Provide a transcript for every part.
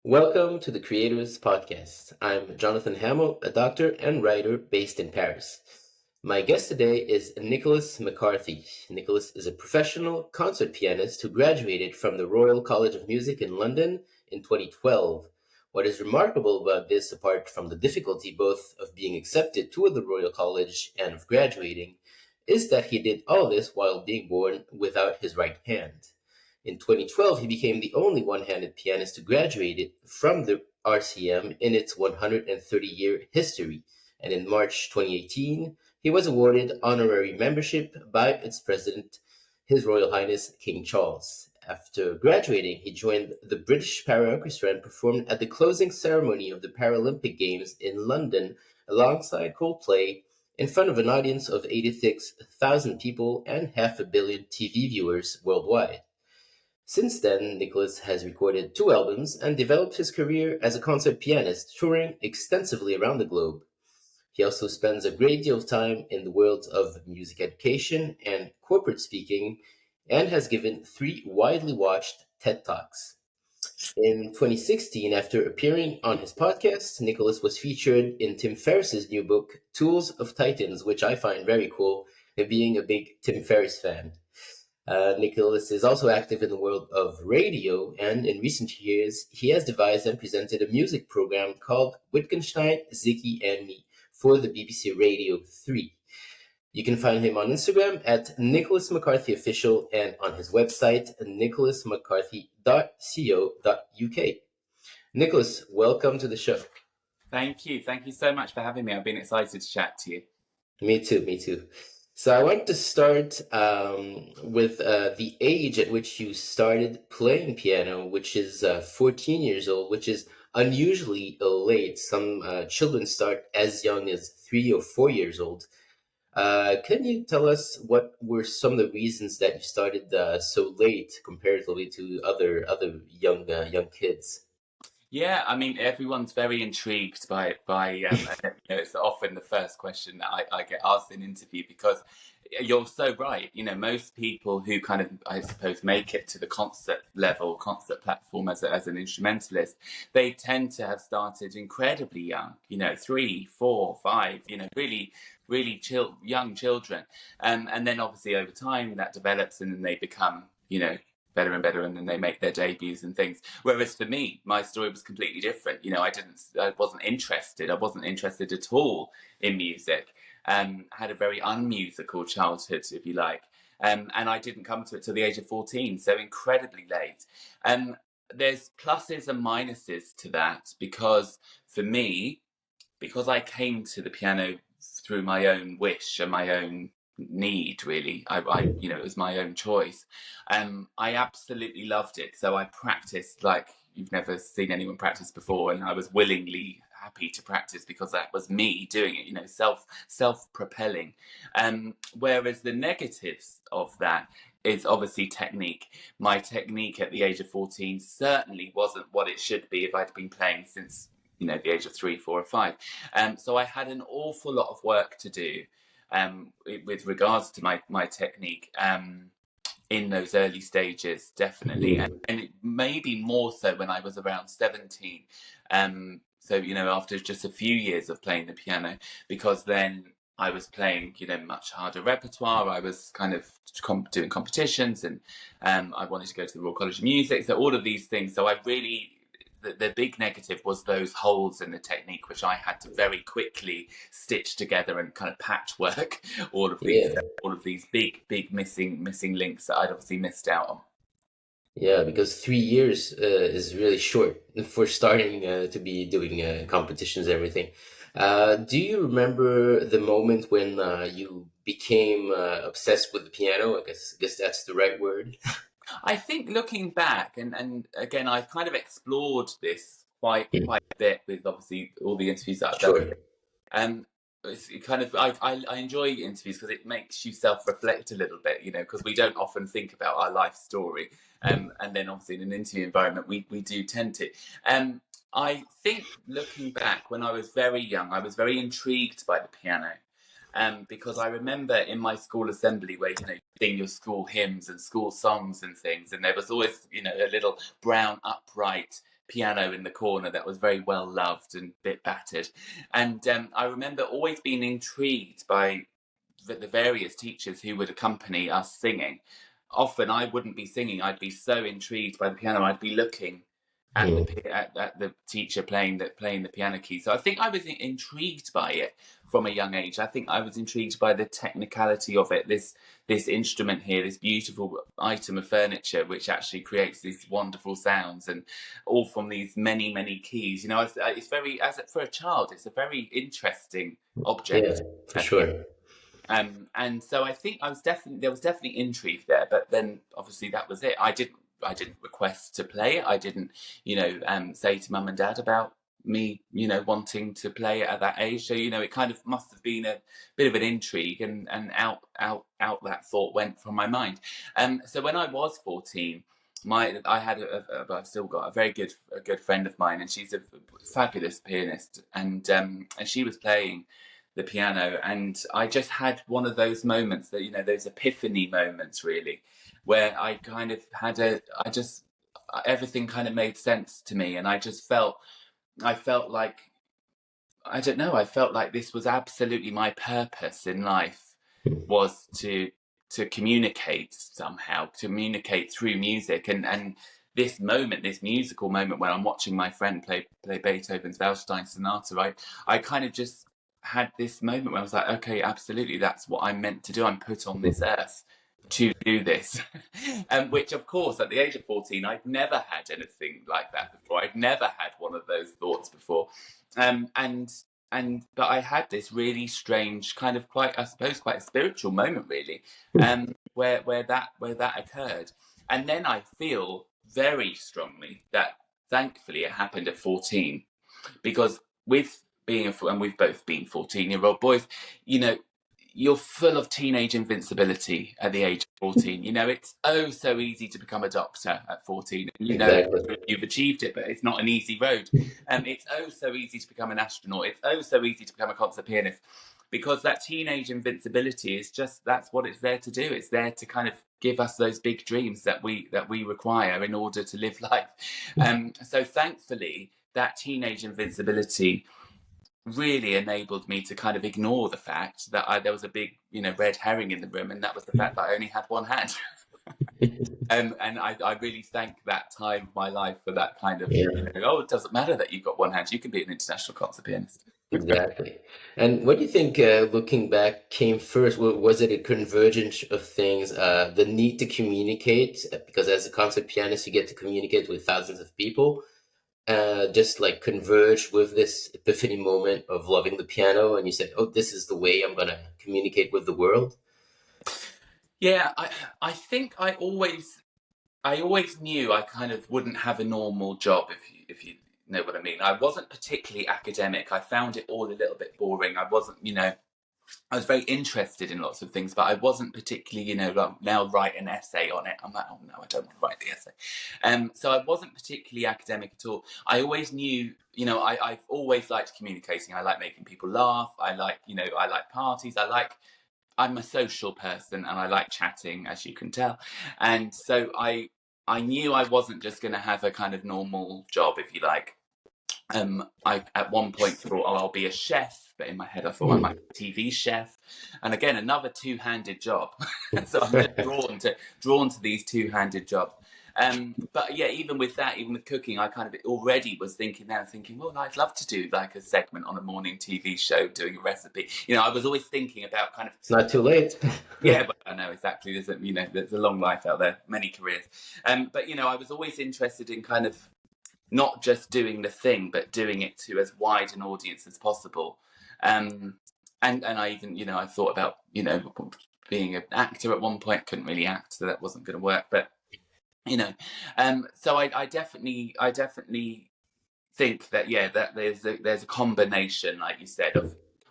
Welcome to the Creators Podcast. I'm Jonathan Hamill, a doctor and writer based in Paris. My guest today is Nicholas McCARTHY. Nicholas is a professional concert pianist who graduated from the Royal College of Music in London in 2012. What is remarkable about this, apart from the difficulty both of being accepted to the Royal College and of graduating, is that he did all this while being born without his right hand. In 2012, he became the only one-handed pianist to graduate from the RCM in its 130-year history, and in March 2018, he was awarded honorary membership by its president, His Royal Highness King Charles. After graduating, he joined the British ParaOrchestra and performed at the closing ceremony of the Paralympic Games in London alongside Coldplay in front of an audience of 86,000 people and 500 million TV viewers worldwide. Since then, Nicholas has recorded 2 albums and developed his career as a concert pianist, touring extensively around the globe. He also spends a great deal of time in the world of music education and corporate speaking, and has given 3 widely watched TED Talks. In 2016, after appearing on his podcast, Nicholas was featured in Tim Ferriss's new book, Tools of Titans, which I find very cool, being a big Tim Ferriss fan. Nicholas is also active in the world of radio, and in recent years, he has devised and presented a music program called Wittgenstein, Zichy Me for the BBC Radio 3. You can find him on Instagram at Nicholas McCarthy Official and on his website, nicholasmccarthy.co.uk. Nicholas, welcome to the show. Thank you. Thank you so much for having me. I've been excited to chat to you. Me too. So I want to start with the age at which you started playing piano, which is 14 years old, which is unusually late. Some children start as young as 3 or 4 years old. Can you tell us what were some of the reasons that you started so late comparatively to other young kids? Yeah, I mean, everyone's very intrigued by it's often the first question that I get asked in interview because you're so right. Most people who kind of, I suppose, make it to the concert level, concert platform as an instrumentalist, they tend to have started incredibly young. 3, 4, 5. Really, really young children, and then obviously over time that develops, and then they become, better and better, and then they make their debuts and things. Whereas for me, my story was completely different. I wasn't interested at all in music. Had a very unmusical childhood, if you like. And I didn't come to it till the age of 14, so incredibly late. There's pluses and minuses to that, because for me, because I came to the piano through my own wish and my own need, really. It was my own choice. I absolutely loved it. So I practiced like you've never seen anyone practice before, and I was willingly happy to practice because that was me doing it, self-propelling. Whereas the negatives of that is obviously technique. My technique at the age of 14 certainly wasn't what it should be if I'd been playing since the age of 3, 4, or 5. So I had an awful lot of work to do with regards to my technique in those early stages, definitely. And it maybe more so when I was around 17. So, after just a few years of playing the piano, because then I was playing, much harder repertoire. I was kind of doing competitions, and I wanted to go to the Royal College of Music. So all of these things. So I really... The big negative was those holes in the technique, which I had to very quickly stitch together and kind of patchwork all of these big missing links that I'd obviously missed out on. Yeah, because 3 years is really short for starting to be doing competitions and everything. Do you remember the moment when you became obsessed with the piano? I guess that's the right word. I think looking back, and again, I've kind of explored this quite a bit with obviously all the interviews that I've done. It's kind of I enjoy interviews because it makes you self-reflect a little bit, because we don't often think about our life story, and then obviously in an interview environment we do tend to. I think looking back, when I was very young, I was very intrigued by the piano. Because I remember in my school assembly where, you sing your school hymns and school songs and things, and there was always, a little brown upright piano in the corner that was very well loved and a bit battered. And I remember always being intrigued by the various teachers who would accompany us singing. Often I wouldn't be singing, I'd be so intrigued by the piano, I'd be looking at the teacher playing the piano key. So I think I was intrigued by it from a young age. I think I was intrigued by the technicality of it. This instrument here, this beautiful item of furniture, which actually creates these wonderful sounds, and all from these many keys. You know, it's very, for a child, it's a very interesting object. Yeah, for sure. And so I think there was definitely intrigue there, but then obviously that was it. I didn't request to play it. I didn't, say to mum and dad about me, wanting to play it at that age. So, it kind of must have been a bit of an intrigue, and out that thought went from my mind. So when I was 14, I've still got a very good friend of mine, and she's a fabulous pianist, and she was playing the piano, and I just had one of those moments that, those epiphany moments really, where I kind of had everything kind of made sense to me, and I felt like, I don't know, I felt like this was absolutely my purpose in life, was to communicate somehow, communicate through music, and this musical moment when I'm watching my friend play Beethoven's Waldstein Sonata, I kind of just had this moment where I was like, okay, absolutely, that's what I'm meant to do. I'm put on this earth to do this. Which, of course, at the age of 14, I'd never had anything like that before. I'd never had one of those thoughts before. But I had this really strange kind of quite a spiritual moment, really, where that occurred. And then I feel very strongly that thankfully it happened at 14, because and we've both been 14-year-old boys, you're full of teenage invincibility at the age of 14. It's so easy to become a doctor at 14. Exactly. You've achieved it, but it's not an easy road. It's so easy to become an astronaut. It's so easy to become a concert pianist, because that teenage invincibility is that's what it's there to do. It's there to kind of give us those big dreams that we require in order to live life. So thankfully, that teenage invincibility really enabled me to kind of ignore the fact that there was a big, red herring in the room, and that was the fact that I only had one hand. And I really thank that time of my life for that kind of, it doesn't matter that you've got one hand, you can be an international concert pianist. Exactly. And what do you think, looking back, came first? Was it a convergence of things, the need to communicate, because as a concert pianist, you get to communicate with thousands of people, just like converge with this epiphany moment of loving the piano, and you said, oh, this is the way I'm going to communicate with the world? Yeah, I think I always knew I kind of wouldn't have a normal job, if you know what I mean. I wasn't particularly academic. I found it all a little bit boring. I wasn't, I was very interested in lots of things, but I wasn't particularly, now write an essay on it. I'm like, oh no, I don't want to write the essay. So I wasn't particularly academic at all. I always knew, I've always liked communicating. I like making people laugh. I like parties. I'm a social person, and I like chatting, as you can tell. And so I knew I wasn't just going to have a kind of normal job, if you like. I at one point thought, oh, I'll be a chef, but in my head I thought I might be a TV chef, and again another two-handed job. So I'm drawn to these two-handed jobs. But yeah, even with cooking, I kind of already was thinking, well, I'd love to do like a segment on a morning TV show doing a recipe. I was always thinking about kind of, it's not too late. Yeah, but I know exactly. There's a long life out there, many careers. But I was always interested in kind of not just doing the thing, but doing it to as wide an audience as possible. And I even, I thought about, being an actor at one point. Couldn't really act, so that wasn't going to work. But, so I definitely think that, that there's a combination, like you said,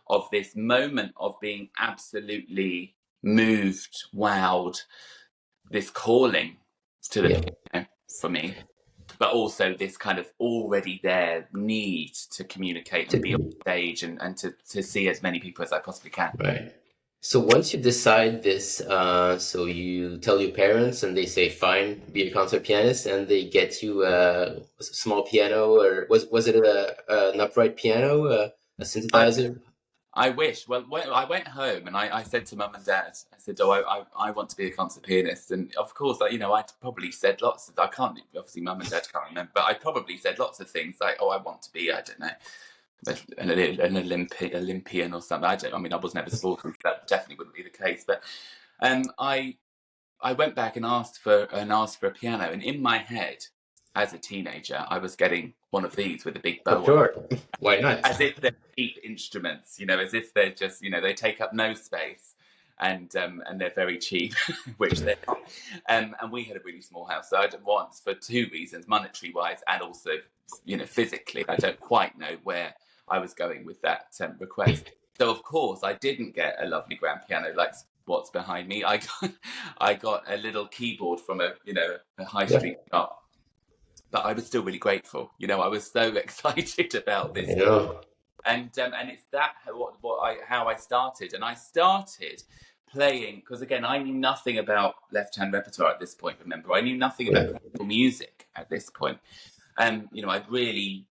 of this moment of being absolutely moved, wowed, this calling to the piano for me, but also this kind of already there need to communicate and be on stage and to see as many people as I possibly can. Right. So once you decide this, so you tell your parents and they say, fine, be a concert pianist, and they get you a small piano, or was it an upright piano, a I synthesizer? I wish. Well, I went home and I said to mum and dad, I said, "Oh, I want to be a concert pianist." And of course, like, I probably said lots of. I can't obviously mum and dad can't remember, but I probably said lots of things like, "Oh, I want to be, I don't know, Olympian or something." I mean, I was never sporty, so that definitely wouldn't be the case. But um, I I went back and asked for a piano, and in my head, as a teenager, I was getting one of these with a big Oh, bow on, sure. Why not? as if they're cheap instruments, as if they're just, they take up no space, and they're very cheap, which they're not. And we had a really small house, so I want, for two reasons, monetary wise, and also, physically, I don't quite know where I was going with that request. So of course, I didn't get a lovely grand piano like what's behind me. I got a little keyboard from a high Yeah, street shop, but I was still really grateful. I was so excited about I this, know. and it's that how I started, and I started playing because, again, I knew nothing about left hand repertoire at this point. Remember, I knew nothing about Yeah, classical music at this point. I really,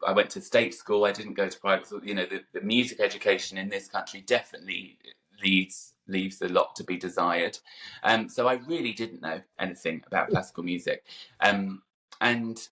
I went to state school. I didn't go to private school. The music education in this country definitely leaves a lot to be desired. So I really didn't know anything about classical music, and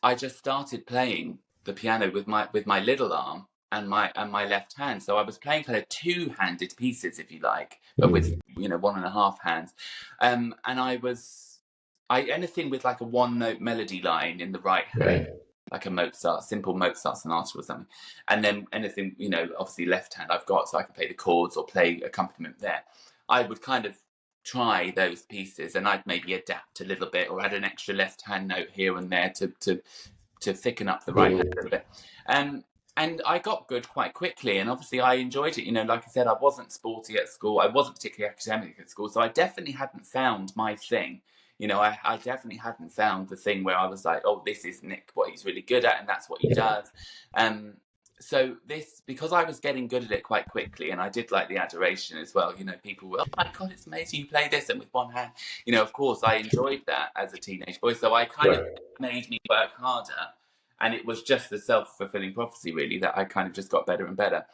I just started playing the piano with my little arm and my left hand. So I was playing kind of two-handed pieces, if you like, but with mhm, one and a half hands. And I anything with like a one-note melody line in the right hand, right. like a simple Mozart sonata or something, and then anything, obviously left hand I've got, so I can play the chords or play accompaniment there. I would kind of try those pieces, and I'd maybe adapt a little bit or add an extra left hand note here and there to thicken up the right hand a Mhm. little bit. And I got good quite quickly, and obviously I enjoyed it. Like I said, I wasn't sporty at school, I wasn't particularly academic at school, so I definitely hadn't found my thing. I definitely hadn't found the thing where I was like, oh, this is Nick, what he's really good at, and that's what he Yeah, does. Um, so this, because I was getting good at it quite quickly, and I did like the adoration as well. People were, oh my god, it's amazing you play this and with one hand. Of course, I enjoyed that as a teenage boy. So I kind of sure. made me work harder, and it was just a self-fulfilling prophecy, really, that I kind of just got better and better.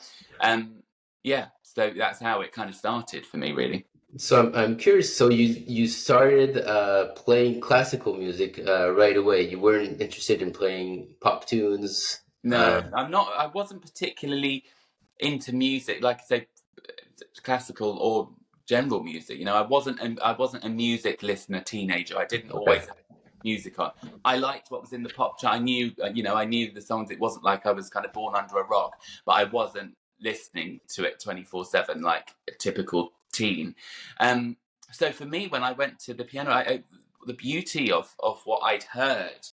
Yeah, so that's how it kind of started for me, really. So I'm curious. So you started playing classical music right away. You weren't interested in playing pop tunes. No, I'm not. I wasn't particularly into music, like I say, classical or general music. I wasn't a music listener teenager. I didn't always Okay. have music on. I liked what was in the pop chart. I knew the songs. It wasn't like I was kind of born under a rock, but I wasn't listening to it 24/7 like a typical teen. Um, so for me, when I went to the piano, the beauty of what I'd heard,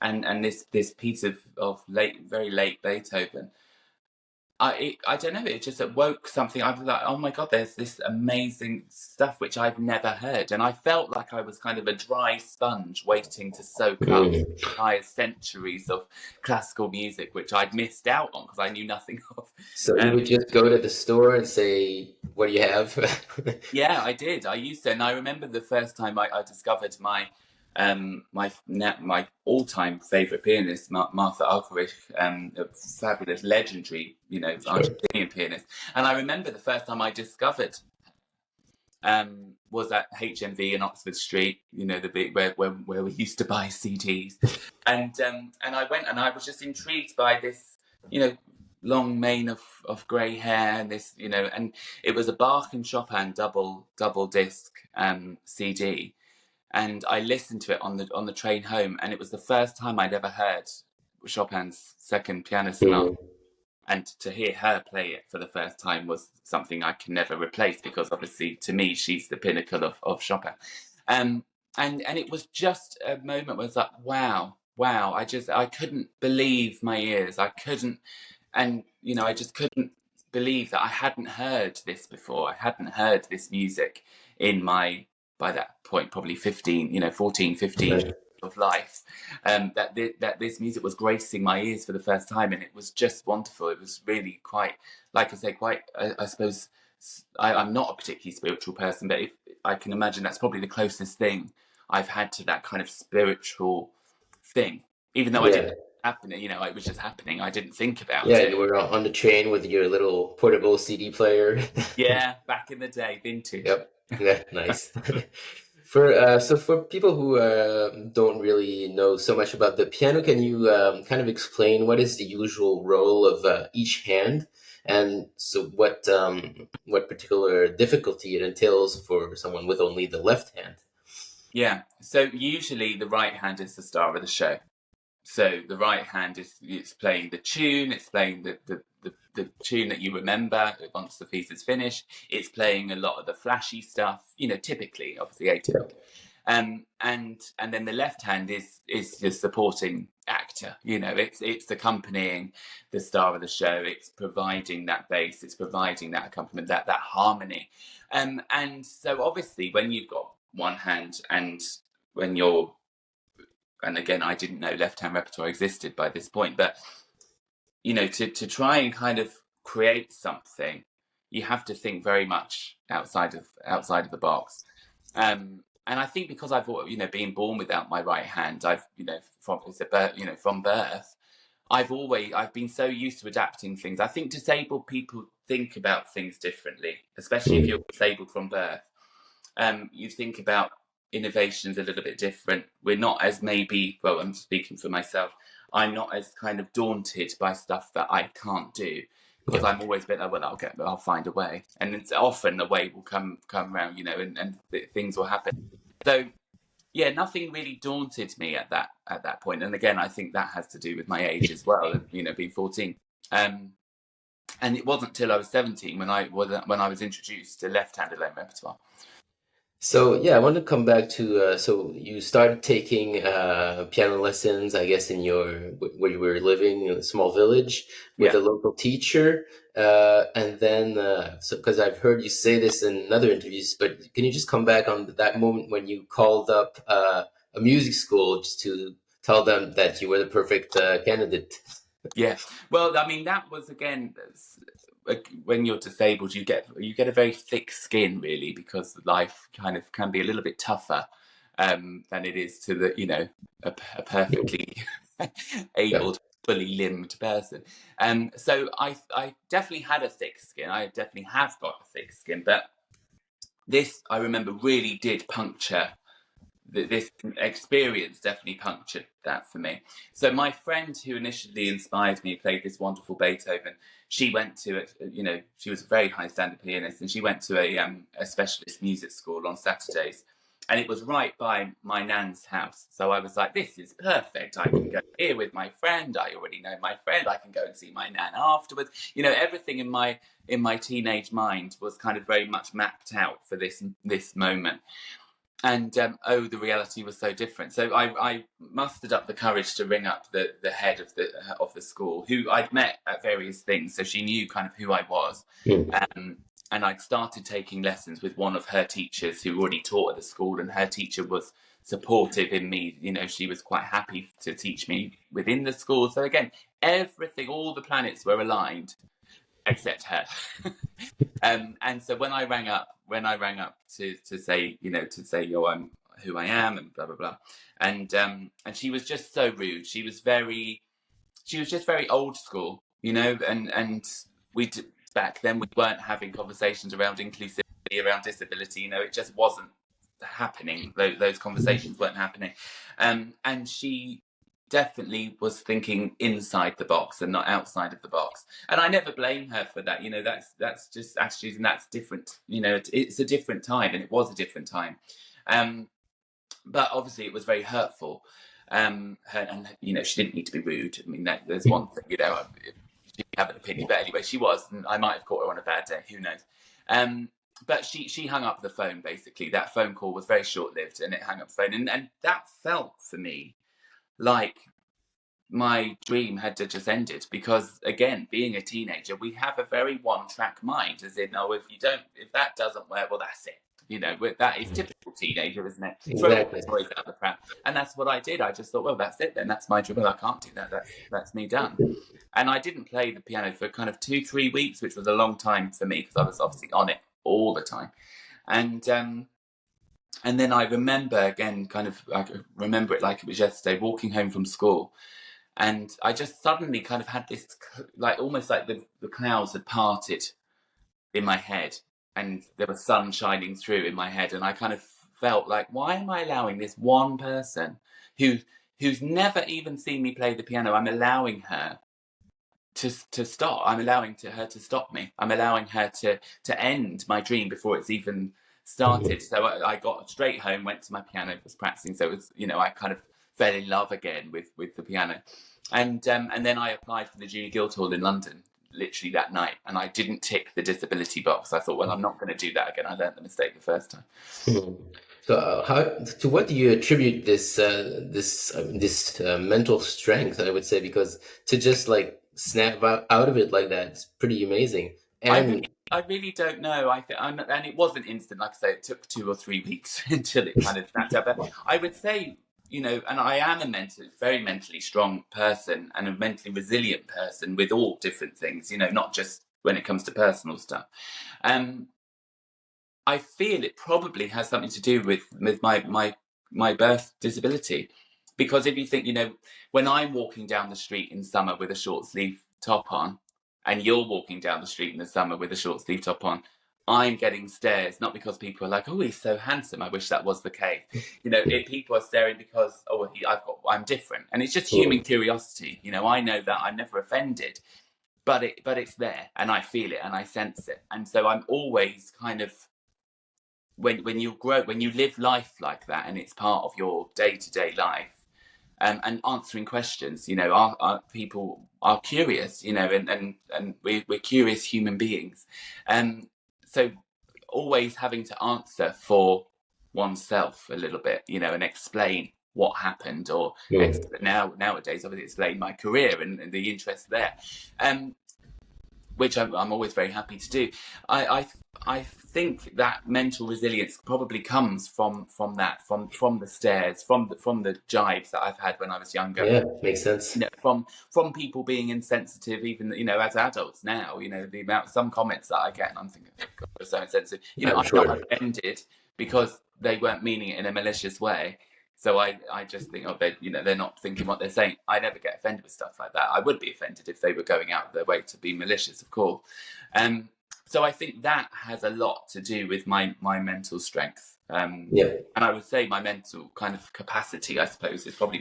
and this piece of very late Beethoven, I don't know. It just awoke something. I was like, oh my god, there's this amazing stuff which I've never heard, and I felt like I was kind of a dry sponge waiting to soak up Mm. entire centuries of classical music which I'd missed out on because I knew nothing of. So you Um, would just go to the store and say, "What do you have?" yeah, I did. I used to, and I remember the first time I discovered my all-time favorite pianist, Martha Argerich, a fabulous, legendary, Sure. Argentinian pianist. And I remember the first time I discovered was at HMV in Oxford Street, the big where we used to buy CDs, and I went and I was just intrigued by this, you know, long mane of grey hair, and this, and it was a Bach and Chopin double disc CD, and I listened to it on the train home, and it was the first time I'd ever heard Chopin's Second Piano Sonata, Mm. and to hear her play it for the first time was something I can never replace, because obviously to me she's the pinnacle of Chopin. Um, and it was just a moment where it's like, wow, I couldn't believe my ears. I couldn't, and I just couldn't believe that I hadn't heard this before. I hadn't heard this music in my, by that point, probably 15, 14, 15 Right. of life, that this music was gracing my ears for the first time, and it was just wonderful. It was really quite, like I say, quite, I suppose, I'm not a particularly spiritual person, but I can imagine that's probably the closest thing I've had to that kind of spiritual thing, even though I Yeah. didn't happen, it was just happening. I didn't think about Yeah, it. you were on the train with your little portable CD player. Yeah, back in the day, vintage. Yep. Yeah, nice. So for people who don't really know so much about the piano, can you kind of explain what is the usual role of each hand, and so what particular difficulty it entails for someone with only the left hand? Yeah. So usually the right hand is the star of the show. So the right hand it's playing the tune, it's playing the tune that you remember once the piece is finished. It's playing a lot of the flashy stuff, typically, obviously Yeah. atypical. And then the left hand is the supporting actor. It's accompanying the star of the show. It's providing that bass. It's providing that accompaniment, that harmony. And so obviously when you've got one hand when you're and again, I didn't know left-hand repertoire existed by this point, but to try and kind of create something, you have to think very much outside of the box. And I think because I've being born without my right hand, I've from birth, I've been so used to adapting things. I think disabled people think about things differently, especially if you're disabled from birth. You think about innovations a little bit different. We're not as I'm speaking for myself, I'm not as kind of daunted by stuff that I can't do, because Yeah. I'm always a bit like, well, I'll find a way. And it's often a way will come around, and things will happen. So yeah, nothing really daunted me at that point. And again, I think that has to do with my age as well, being 14. And it wasn't till I was 17 when I was introduced to left-handed alone repertoire. So yeah, I want to come back to so you started taking piano lessons, I guess, in where you were living in a small village with Yeah. a local teacher, and then so because I've heard you say this in other interviews, but can you just come back on that moment when you called up a music school just to tell them that you were the perfect candidate? Yeah. Well, I mean, that was again, when you're disabled, you get a very thick skin, really, because life kind of can be a little bit tougher than it is to a perfectly Yeah. able, fully limbed person. So I definitely had a thick skin. I definitely have got a thick skin, but this I remember really did puncture. This experience definitely punctured that for me. So my friend who initially inspired me played this wonderful Beethoven. She went to it, she was a very high standard pianist, and she went to a specialist music school on Saturdays. And it was right by my nan's house. So I was like, this is perfect. I can go here with my friend. I already know my friend. I can go and see my nan afterwards. Everything in my teenage mind was kind of very much mapped out for this moment. And the reality was so different. So I mustered up the courage to ring up the head of the school, who I'd met at various things, so she knew kind of who I was. And I'd started taking lessons with one of her teachers who already taught at the school, and her teacher was supportive in me. She was quite happy to teach me within the school. So again, everything, all the planets were aligned except her. And so when I rang up to say, I'm who I am and blah blah blah, and she was just so rude. She was just very old school, and back then we weren't having conversations around inclusivity, around disability. It just wasn't happening. Those conversations weren't happening, and she definitely was thinking inside the box and not outside of the box. And I never blame her for that. That's just attitudes, and that's different. It's a different time, and it was a different time. But obviously it was very hurtful. And she didn't need to be rude. I mean, there's one thing, she didn't have an opinion, but anyway, she was, and I might have caught her on a bad day, who knows. But she hung up the phone, basically. That phone call was very short-lived, and it hung up the phone. And that felt, for me, like my dream had just ended, because again, being a teenager, we have a very one-track mind, as in, if that doesn't work, well, that's it. That is typical teenager, isn't it? Throw all the Exactly. toys out the pram. And that's what I did. I just thought, well, that's it then. That's my dream. Well, I can't do that. That's me done. And I didn't play the piano for kind of 2-3 weeks, which was a long time for me because I was obviously on it all the time. And then I remember again, I remember it like it was yesterday, walking home from school. And I just suddenly kind of had this, like almost like the clouds had parted in my head and there was sun shining through in my head. And I kind of felt like, why am I allowing this one person who's never even seen me play the piano, I'm allowing her to stop. I'm allowing her to stop me. I'm allowing her to end my dream before it's even started. So I got straight home, went to my piano, was practicing. So it was, I kind of fell in love again with the piano. And then I applied for the Junior Guildhall in London literally that night, and I didn't tick the disability box. I thought, well, I'm not going to do that again. I learned the mistake the first time. So, to what do you attribute this mental strength? I would say, because to just like snap out of it like that, it's pretty amazing. And I really don't know. And it wasn't instant. Like I say, it took 2 or 3 weeks until it kind of snapped up. But I would say, and I am a very mentally strong person and a mentally resilient person with all different things, not just when it comes to personal stuff. I feel it probably has something to do with my birth disability. Because if you think, when I'm walking down the street in summer with a short sleeve top on, and you're walking down the street in the summer with a short sleeve top on, I'm getting stares, not because people are like, oh, he's so handsome. I wish that was the case. People are staring because, I'm different. And it's just human curiosity. I know that I'm never offended, but it's there, and I feel it and I sense it. And so I'm always kind of, when you live life like that, and it's part of your day-to-day life, and answering questions, our people are curious, and we're curious human beings, so always having to answer for oneself a little bit, and explain what happened, or nowadays obviously explain my career and the interest there, which I'm always very happy to do. I think that mental resilience probably comes from the stares, from the jibes that I've had when I was younger. Yeah, makes sense. From people being insensitive, even as adults now. The amount, some comments that I get, and I'm thinking, oh God, they're so insensitive. I'm not offended because they weren't meaning it in a malicious way. So I just think, they're not thinking what they're saying. I never get offended with stuff like that. I would be offended if they were going out of their way to be malicious, of course. So I think that has a lot to do with my mental strength. And I would say my mental kind of capacity, I suppose, is probably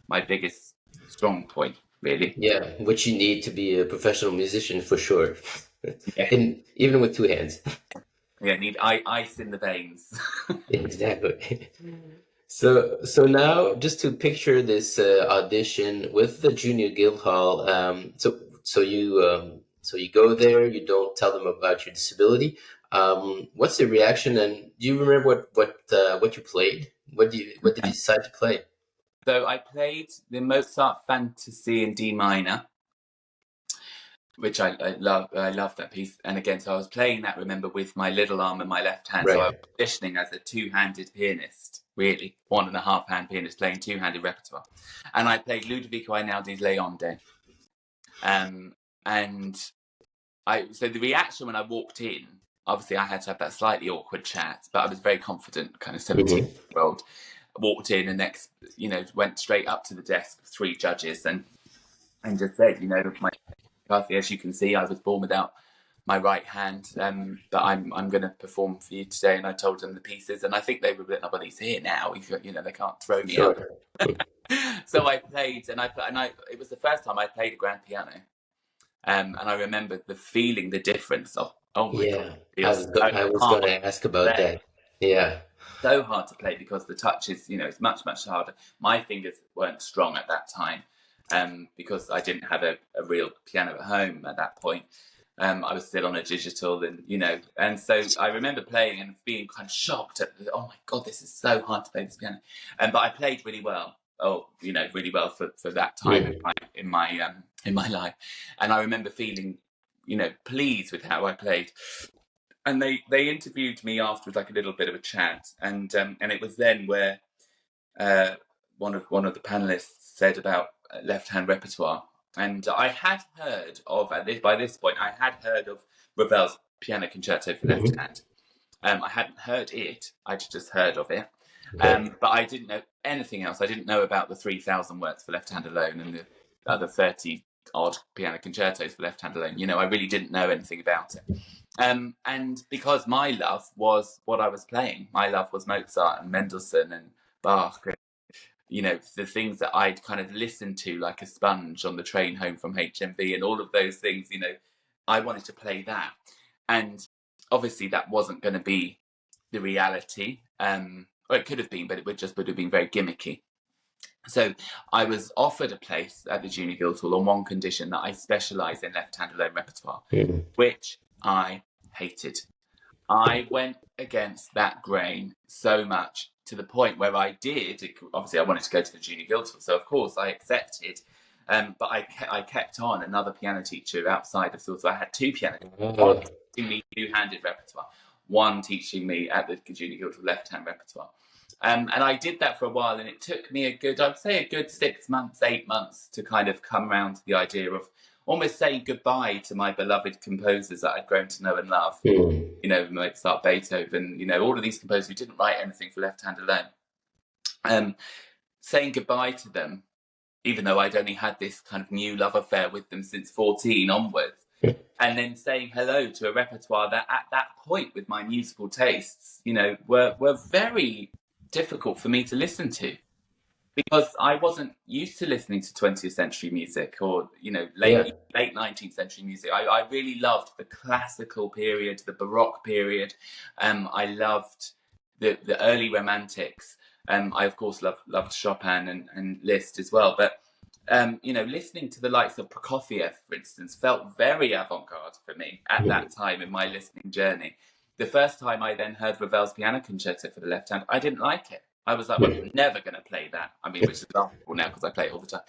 my biggest strong point, really. Yeah, which you need to be a professional musician for sure. Yeah. Even with 2 hands. Yeah, need ice in the veins. Exactly. So now, just to picture this audition with the Junior Guildhall. So you go there. You don't tell them about your disability. What's the reaction? And do you remember what you played? What did you decide to play? So I played the Mozart Fantasy in D minor, which I love. I love that piece. And again, so I was playing that, remember, with my little arm and my left hand. Right. So I was auditioning as a 2-handed pianist, really, 1.5-hand pianist playing 2-handed repertoire. And I played Ludovico Einaudi's Leonde. So the reaction when I walked in, obviously I had to have that slightly awkward chat, but I was very confident, kind of 17-year-old. Walked in and went straight up to the desk of 3 judges and just said, McCARTHY, as you can see, I was born without my right hand, but I'm going to perform for you today. And I told them the pieces, and I think they were a bit, oh, well, he's here now. They can't throw me up. So I played, and it was the first time I played a grand piano, and I remember the feeling, the difference of, oh my God. I was going to ask about that. Yeah. So hard to play because the touch is, it's much, much harder. My fingers weren't strong at that time, because I didn't have a real piano at home at that point. I was still on a digital, and so I remember playing and being kind of shocked at, oh my God, this is so hard to play this piano. But I played really well. Really well for that time in my life. And I remember feeling, pleased with how I played. And they interviewed me afterwards, like a little bit of a chat, and it was then where one of the panelists said about left-hand repertoire And I had heard of, by this point, I had heard of Ravel's Piano Concerto for Left Hand. I hadn't heard it, I'd just heard of it. Okay. But I didn't know anything else. I didn't know about the 3,000 works for left hand alone and the other 30 odd piano concertos for left hand alone. I really didn't know anything about it. And because my love was what I was playing, my love was Mozart and Mendelssohn and Bach, and, the things that I'd kind of listened to like a sponge on the train home from HMV and all of those things, I wanted to play that. And obviously that wasn't going to be the reality. Or it could have been, but it would have been very gimmicky. So I was offered a place at the Junior Guildhall on one condition, that I specialise in left-hand alone repertoire, which I hated. I went against that grain so much, to the point where obviously I wanted to go to the Junior Guildhall, so of course I accepted. But I kept on another piano teacher outside of school, so I had two piano teachers, one teaching me two-handed repertoire, one teaching me at the Junior Guildhall left-hand repertoire. And I did that for a while, and it took me I'd say a good 6 months, 8 months to kind of come around to the idea of almost saying goodbye to my beloved composers that I'd grown to know and love. Mozart, Beethoven, all of these composers who didn't write anything for left hand alone. Saying goodbye to them, even though I'd only had this kind of new love affair with them since 14 onwards. And then saying hello to a repertoire that at that point, with my musical tastes, were very difficult for me to listen to, because I wasn't used to listening to 20th century music or, late 19th century music. I really loved the classical period, the Baroque period. I loved the early Romantics. I, of course, loved Chopin and Liszt as well. But, listening to the likes of Prokofiev, for instance, felt very avant-garde for me at that time in my listening journey. The first time I then heard Ravel's Piano Concerto for the left hand, I didn't like it. I was like, well, I'm never going to play that. I mean, which is laughable now because I play it all the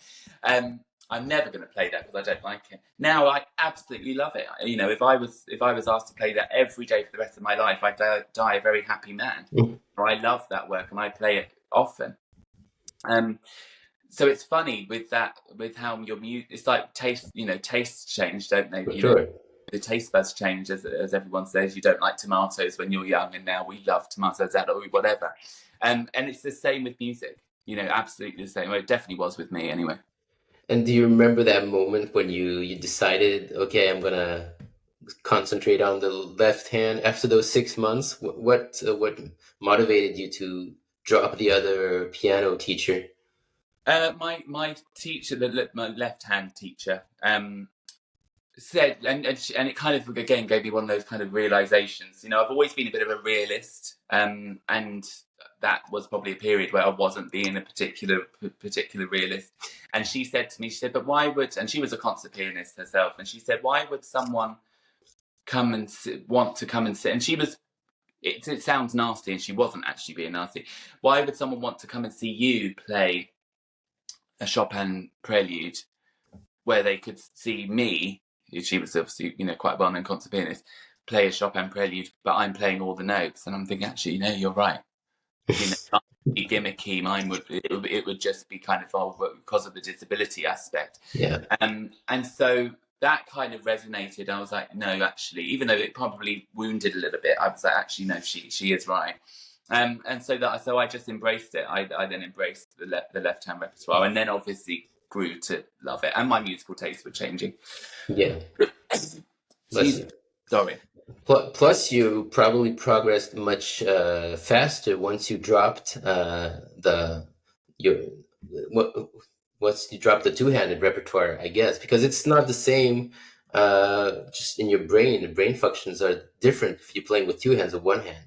time. I'm never going to play that because I don't like it. Now I absolutely love it. If I was asked to play that every day for the rest of my life, I'd die a very happy man. I love that work and I play it often. So it's funny with how your music, it's like tastes change, don't they? Sure. The taste buds change, as everyone says. You don't like tomatoes when you're young, and now we love tomatoes, or whatever. And it's the same with music, absolutely the same. Well, it definitely was with me anyway. And do you remember that moment when you decided, okay, I'm gonna concentrate on the left hand after those 6 months? What motivated you to drop the other piano teacher? My teacher, my left hand teacher, said, and it kind of again gave me one of those kind of realizations. I've always been a bit of a realist, and that was probably a period where I wasn't being a particular realist. And she said to me, but why would, and she was a concert pianist herself, and she said, why would someone want to come and sit? And she was, it sounds nasty, and she wasn't actually being nasty. Why would someone want to come and see you play a Chopin prelude where they could see me? She was obviously, quite a well-known concert pianist, play a Chopin prelude, but I'm playing all the notes. And I'm thinking, actually, you're right. Be gimmicky. Mine would just be kind of because of the disability aspect. Yeah. And so that kind of resonated. I was like, no, actually, even though it probably wounded a little bit, I was like, actually, no, she is right. And so I just embraced it. I then embraced the left-hand repertoire, and then obviously grew to love it, and my musical tastes were changing. Yeah. Sorry. Plus, you probably progressed much faster once you dropped once you dropped the two-handed repertoire, I guess, because it's not the same. Just in your brain, the brain functions are different if you're playing with two hands or one hand.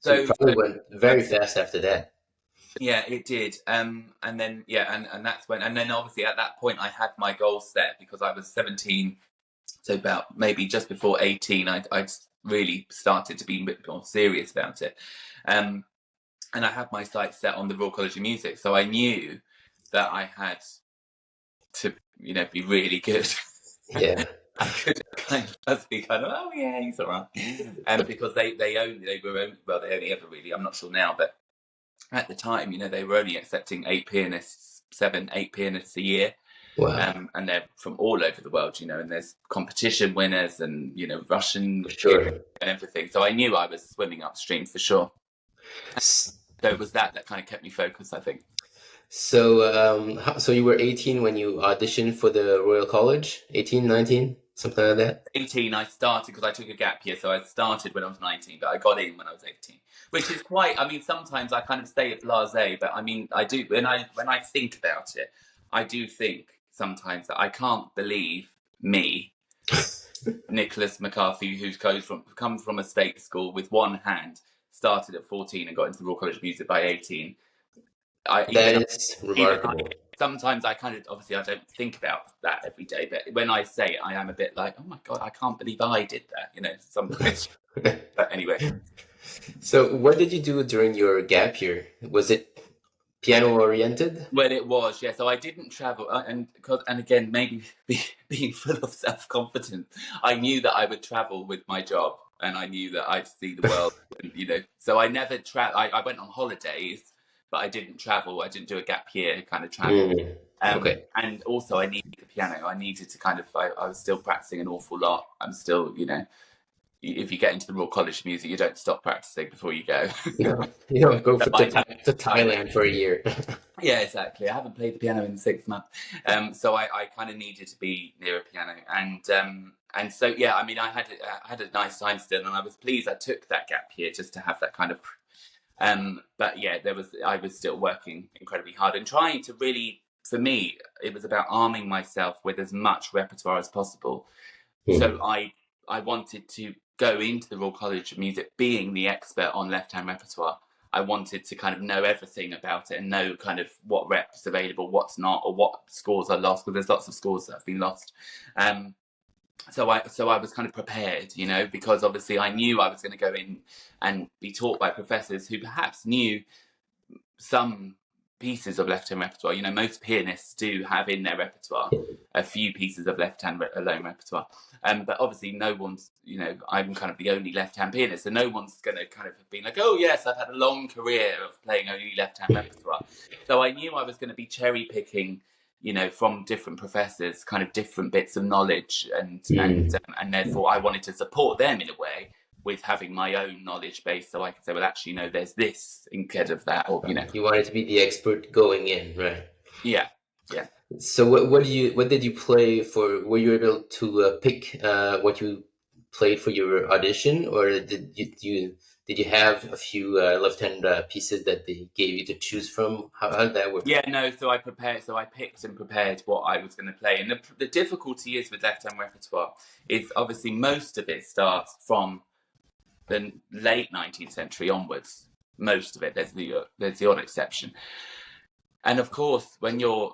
So you probably went very fast after that. Yeah, it did. And then, and that's when, and then obviously at that point I had my goals set, because I was 17. So about maybe just before 18, I'd really started to be a bit more serious about it. And I had my sights set on the Royal College of Music. So I knew that I had to, be really good. Yeah. I could kind of just be oh yeah, he's all right. Because they only ever really, I'm not sure now, but at the time, they were only accepting 8 pianists a year. Wow. And they're from all over the world, you know, and there's competition winners and, you know, Russian For pianists sure. and everything. So I knew I was swimming upstream for sure. S- So it was that kind of kept me focused, I think. So you were 18 when you auditioned for the Royal College? 18, 19, something like that? 18, I started because I took a gap year. So I started when I was 19, but I got in when I was 18, which is quite, I mean, sometimes I kind of stay at blasé, but I mean, I do, when I think about it, I do think sometimes that I can't believe me, Nicholas McCarthy, who's come from a state school with one hand, started at 14 and got into the Royal College of Music by 18. That is Even remarkable. sometimes I kind of, obviously I don't think about that every day, but when I say it, I am a bit like, oh my God, I can't believe I did that, you know, sometimes. But anyway. So what did you do during your gap year? Was it piano oriented? Well, it was, yeah. So I didn't travel, and again, maybe being full of self-confidence, I knew that I would travel with my job, and I knew that I'd see the world, and, you know. So I never I went on holidays, but I didn't travel. I didn't do a gap year kind of travel. Okay. And also, I needed the piano. I needed to kind of. I was still practicing an awful lot. I'm still, you know, if you get into the Royal College of Music, you don't stop practicing before you go. No, you don't go So to Thailand for a year. Yeah, exactly. I haven't played the piano in 6 months, so I kind of needed to be near a piano, and so yeah, I mean, I had a nice time still, and I was pleased I took that gap year just to have that kind of. But yeah, I was still working incredibly hard and trying to really, for me, it was about arming myself with as much repertoire as possible. So I wanted to go into the Royal College of Music being the expert on left-hand repertoire. I wanted to kind of know everything about it and know kind of what rep's available, what's not, or what scores are lost, because there's lots of scores that have been lost. So I was kind of prepared, you know, because obviously I knew I was going to go in and be taught by professors who perhaps knew some pieces of left-hand repertoire. You know, most pianists do have in their repertoire a few pieces of left-hand alone repertoire. But obviously no one's, you know, I'm kind of the only left-hand pianist, so no one's going to kind of be like, oh yes, I've had a long career of playing only left-hand repertoire. So I knew I was going to be cherry-picking, you know, from different professors, kind of different bits of knowledge, and therefore I wanted to support them in a way with having my own knowledge base, so I could say, well, actually, no, there's this instead of that, or you know. You wanted to be the expert going in, right? Yeah, yeah. So what did you play for? Were you able to pick what you played for your audition, or did you have a few left-hand pieces that they gave you to choose from? How did that work? Yeah, no, so I picked and prepared what I was going to play. And the difficulty is with left-hand repertoire is obviously most of it starts from the late 19th century onwards. Most of it, there's the odd exception. And of course, when you're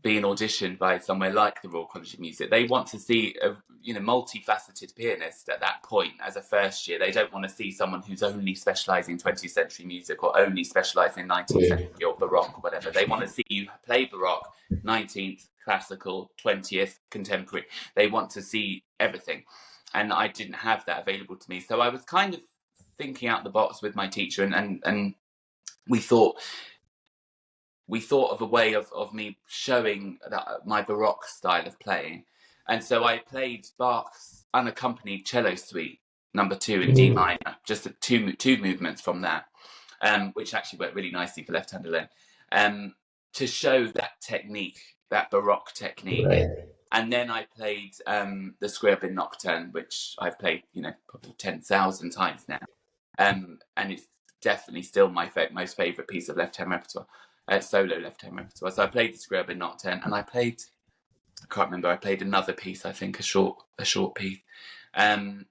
being auditioned by somewhere like the Royal College of Music, they want to see a multifaceted pianist at that point as a first year. They don't want to see someone who's only specialising in 20th century music or only specialising in 19th century or Baroque or whatever. They want to see you play Baroque, 19th, classical, 20th, contemporary. They want to see everything. And I didn't have that available to me. So I was kind of thinking out the box with my teacher, and we thought of a way of me showing my Baroque style of playing. And so I played Bach's unaccompanied cello suite, number 2 in D minor, just two movements from that, which actually worked really nicely for left-hand alone, to show that technique, that Baroque technique. Right. And then I played the Scriabin Nocturne, which I've played, you know, probably 10,000 times now. And it's definitely still my most favourite piece of left-hand repertoire. Solo left-hand repertoire. So I played the Scriabin Nocturne, and I played another piece, I think, a short piece. The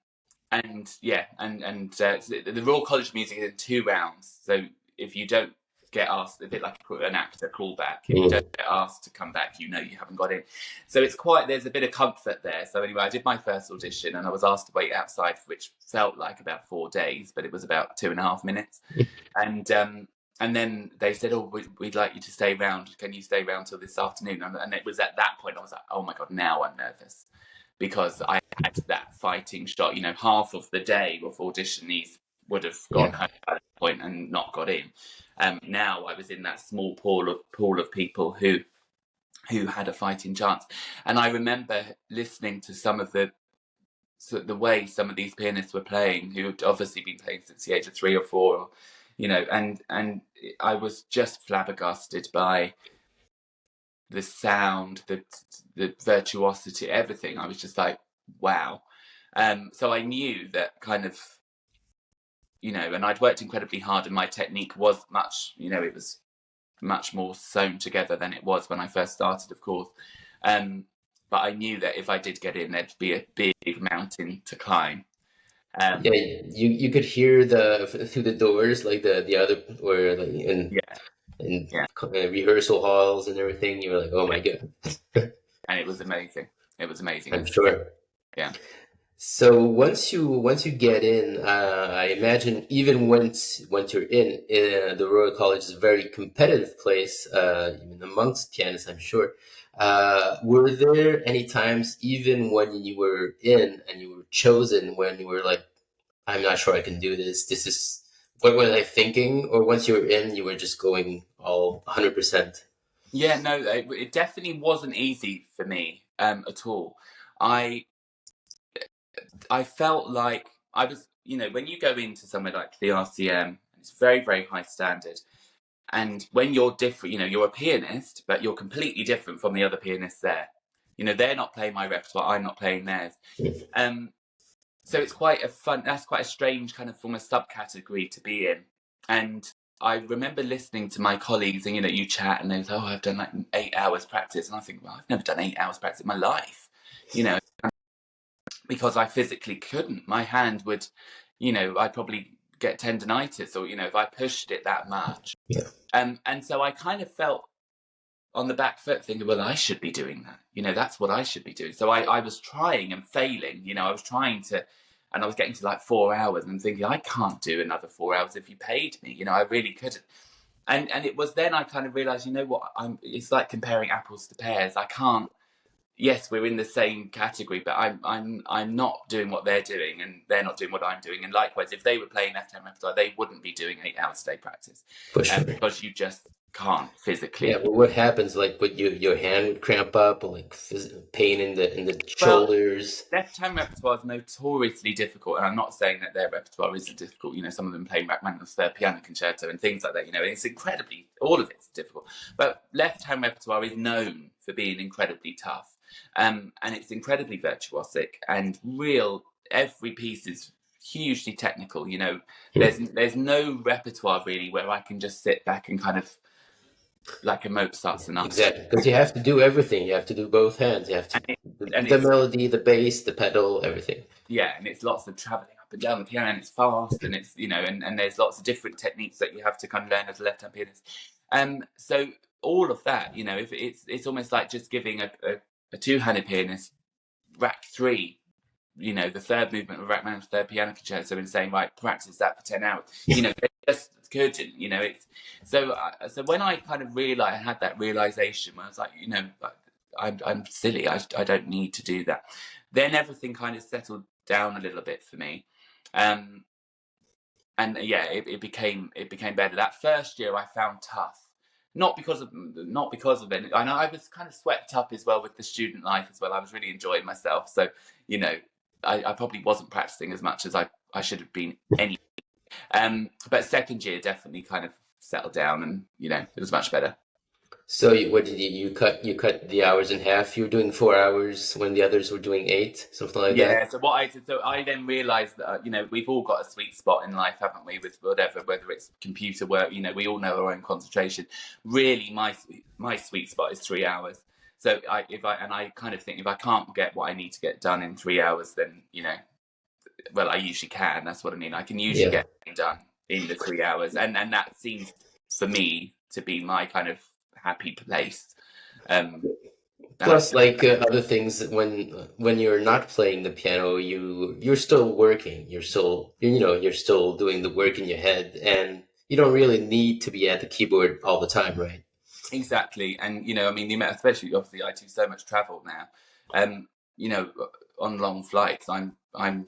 Royal College of Music is in 2 rounds. So if you don't get asked, a bit like an actor callback, if you don't get asked to come back, you know you haven't got in. So there's a bit of comfort there. So anyway, I did my first audition, and I was asked to wait outside, which felt like about 4 days, but it was about 2.5 minutes. And then they said, oh, we'd like you to stay around. Can you stay around till this afternoon? And it was at that point I was like, oh my God, now I'm nervous. Because I had that fighting shot. You know, half of the day of auditionees would have gone home at that point and not got in. Now I was in that small pool of people who who had a fighting chance. And I remember listening to some of the way some of these pianists were playing, who had obviously been playing since the age of 3 or 4, you know, and I was just flabbergasted by the sound, the virtuosity, everything. I was just like, wow. So I knew that kind of, you know, and I'd worked incredibly hard, and my technique was much, you know, it was much more sewn together than it was when I first started, of course. But I knew that if I did get in, there'd be a big mountain to climb. Yeah, you could hear through the doors, like the other, or like in Yeah, rehearsal halls and everything. You were like, oh my God. and it was amazing. It was amazing. I'm sure. Yeah. So once you get in, I imagine even once you're in, the Royal College is a very competitive place, even amongst pianists, I'm sure. Were there any times, even when you were in and you were chosen, when you were like, I'm not sure I can do this. This is what was I thinking? Or once you were in, you were just going all 100%. Yeah, no, it definitely wasn't easy for me at all. I felt like I was, you know, when you go into somewhere like the RCM, it's very, very high standard. And when you're different, you know, you're a pianist, but you're completely different from the other pianists there. You know, they're not playing my repertoire, I'm not playing theirs. So it's that's quite a strange kind of form of subcategory to be in. And I remember listening to my colleagues, and, you know, you chat and they say, oh, I've done like 8 hours practice. And I think, well, I've never done 8 hours practice in my life, you know, because I physically couldn't. My hand would, you know, I'd probably get tendonitis, or, you know, if I pushed it that much. Yeah. And so I kind of felt on the back foot thinking, well, I should be doing that. You know, that's what I should be doing. So I was trying and failing, you know, I was trying to, and I was getting to like 4 hours and thinking, I can't do another 4 hours if you paid me, you know, I really couldn't. And it was then I kind of realized, you know what, it's like comparing apples to pears. I can't, yes, we're in the same category, but I'm not doing what they're doing, and they're not doing what I'm doing. And likewise, if they were playing left-hand repertoire, they wouldn't be doing 8 hours a day practice, For sure. because you just can't physically. Yeah, but what happens, like, with your hand would cramp up, or like pain in the shoulders? Left-hand repertoire is notoriously difficult, and I'm not saying that their repertoire isn't difficult. You know, some of them playing Rachmaninoff's Third Piano Concerto and things like that. You know, it's incredibly, all of it's difficult. But left-hand repertoire is known for being incredibly tough, and it's incredibly virtuosic and real. Every piece is hugely technical. You know, there's no repertoire really where I can just sit back and kind of, like a Mozart sonata. Exactly, because you have to do everything. You have to do both hands. You have to the melody, the bass, the pedal, everything. Yeah, and it's lots of traveling up and down the piano, and it's fast, and it's, you know, and there's lots of different techniques that you have to kind of learn as a left-hand pianist. So all of that, you know, if it's almost like just giving a two-handed pianist rack 3, you know, the third movement of Rachmaninoff's Third Piano Concerto, and saying, right, practice that for 10 hours. You know, they just couldn't, you know. It's so when I kind of realized, I had that realization where I was like, you know, I'm silly. I don't need to do that. Then everything kind of settled down a little bit for me, and yeah, it became better. That first year I found tough, not because of it. I know I was kind of swept up as well with the student life as well. I was really enjoying myself, so, you know, I probably wasn't practicing as much as I should have been anyway. But second year definitely kind of settled down, and, you know, it was much better. So what did you cut? You cut the hours in half. You were doing 4 hours when the others were doing 8, something like that. Yeah. So what I did, so I then realised that, you know, we've all got a sweet spot in life, haven't we? With whatever, whether it's computer work, you know, we all know our own concentration. Really, my sweet spot is 3 hours. So I kind of think, if I can't get what I need to get done in 3 hours, then, you know, well, I usually can. That's what I mean. I can usually get it done in the 3 hours, and that seems for me to be my kind of happy place. Plus, like, other things, when you're not playing the piano, you're still working. You're still, you know, you're still doing the work in your head, and you don't really need to be at the keyboard all the time, right? Exactly. And, you know, I mean, especially, obviously, I do so much travel now. You know, on long flights, I'm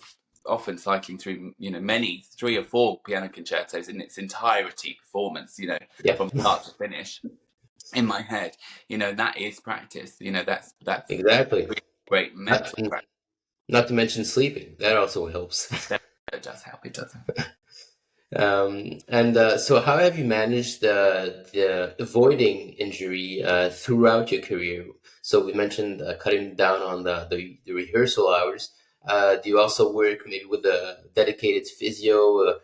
often cycling through, you know, 3 or 4 piano concertos in its entirety performance, you know, from start to finish. in my head. That is practice. That's Exactly. really great mental Not, practice. not to mention sleeping. That also helps. It does help. It does help. So how have you managed the avoiding injury throughout your career? So we mentioned cutting down on the rehearsal hours. Do you also work maybe with a dedicated physio?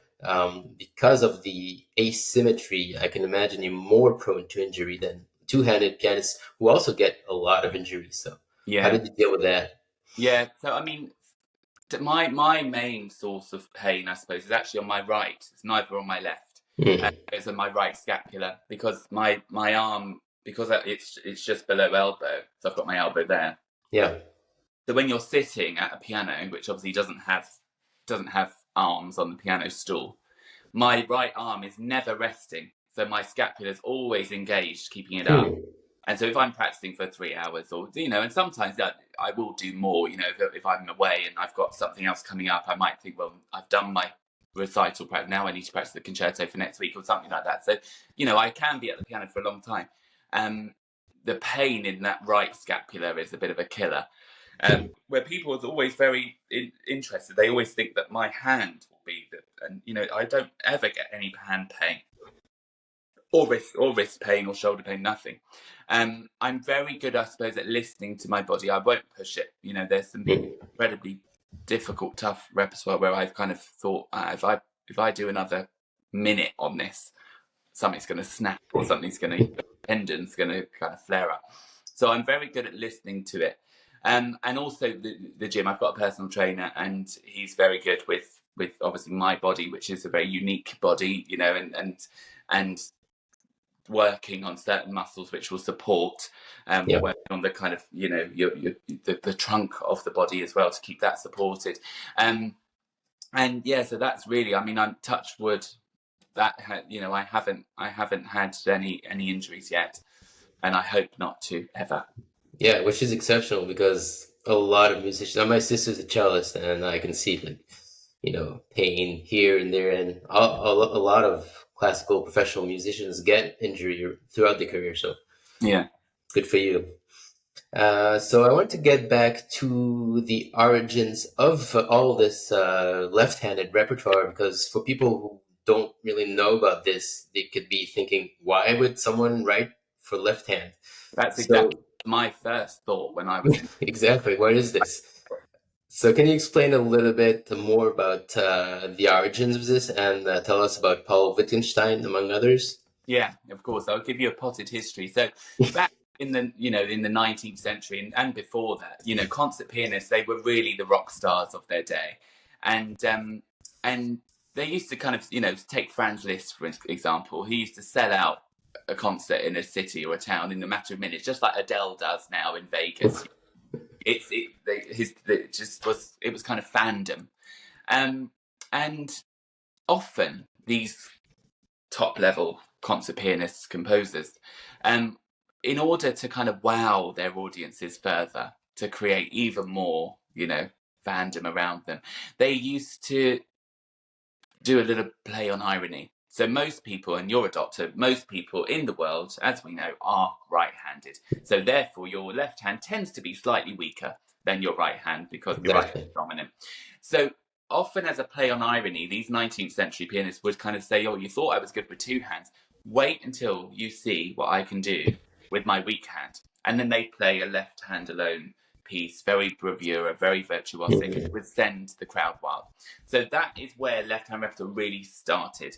Because of the asymmetry, I can imagine you're more prone to injury than two-handed pianists who also get a lot of injuries. So how Yeah. did you deal with that? Yeah. So, I mean, my main source of pain, I suppose, is actually on my right. It's neither on my left. Mm. It's on my right scapula, because my arm, because it's just below elbow, so I've got my elbow there. Yeah. So when you're sitting at a piano, which obviously doesn't have arms on the piano stool, my right arm is never resting. So my scapula is always engaged, keeping it up. Hmm. And so if I'm practicing for 3 hours, or and sometimes that I will do more, if I'm away and I've got something else coming up, I might think, well, I've done my recital practice, now I need to practice the concerto for next week or something like that. So, I can be at the piano for a long time. The pain in that right scapula is a bit of a killer. Where people are always very interested, they always think that my hand will be and I don't ever get any hand pain or wrist pain or shoulder pain, nothing. I'm very good, I suppose, at listening to my body. I won't push it. There's some incredibly difficult, tough repertoire where I've kind of thought, if I do another minute on this, something's going to snap, or tendon's going to kind of flare up. So I'm very good at listening to it. And also the gym, I've got a personal trainer, and he's very good with obviously my body, which is a very unique body, and working on certain muscles which will support, Yeah. working on the kind of the trunk of the body as well, to keep that supported. And yeah, so that's really, I mean, I'm touch wood that I haven't had any injuries yet, and I hope not to ever. Yeah, which is exceptional because a lot of musicians. Now, my sister's a cellist, and I can see pain here and there, and a lot of classical professional musicians get injury throughout their career. So Yeah. good for you. So I want to get back to the origins of all this left-handed repertoire, because for people who don't really know about this, they could be thinking, why would someone write for left hand? That's So exactly my first thought when I was in. exactly, what is this? So can you explain a little bit more about the origins of this, and tell us about Paul Wittgenstein, among others? Yeah, of course. I'll give you a potted history. So back in the 19th century, and before that, concert pianists, they were really the rock stars of their day, and they used to kind of take Franz Liszt, for example. He used to sell out a concert in a city or a town in a matter of minutes, just like Adele does now in Vegas. It was kind of fandom, and often these top level concert pianists, composers, in order to kind of wow their audiences further, to create even more, fandom around them, they used to do a little play on irony. So most people, and you're a doctor, most people in the world, as we know, are right-handed. So therefore, your left hand tends to be slightly weaker than your right hand, because your right hand is dominant. So often, as a play on irony, these 19th century pianists would kind of say, oh, you thought I was good with two hands. Wait until you see what I can do with my weak hand. And then they play a left hand alone piece, very bravura, very virtuosic, and would send the crowd wild. So that is where left hand repertoire really started.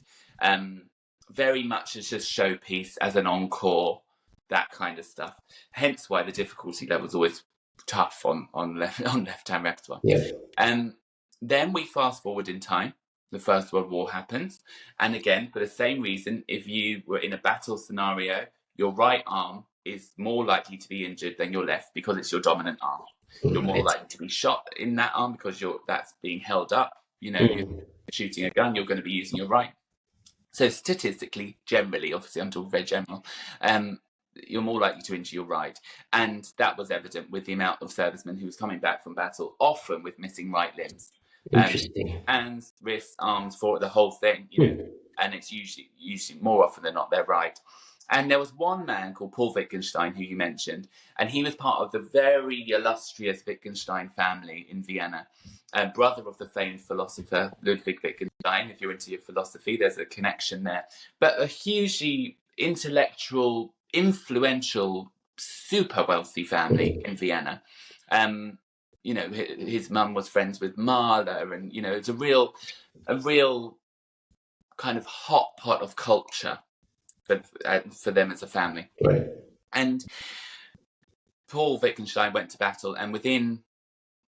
Very much as just showpiece, as an encore, that kind of stuff. Hence why the difficulty level is always tough on left hand repertoire. Yeah. Then we fast forward in time. The First World War happens, and again, for the same reason, if you were in a battle scenario, your right arm is more likely to be injured than your left, because it's your dominant arm. You're more likely to be shot in that arm because that's being held up. You're shooting a gun, you're going to be using your right. So statistically, generally, obviously I'm talking very general, you're more likely to injure your right. And that was evident with the amount of servicemen who was coming back from battle, often with missing right limbs. Interesting. Hands, wrists, arms, for the whole thing, and it's usually more often than not they're right. And there was one man called Paul Wittgenstein, who you mentioned, and he was part of the very illustrious Wittgenstein family in Vienna, brother of the famed philosopher Ludwig Wittgenstein. If you're into your philosophy, there's a connection there. But a hugely intellectual, influential, super wealthy family in Vienna. You know, his mum was friends with Mahler, and, you know, it's a real kind of hot pot of culture for them as a family. Right. And Paul Wittgenstein went to battle, and within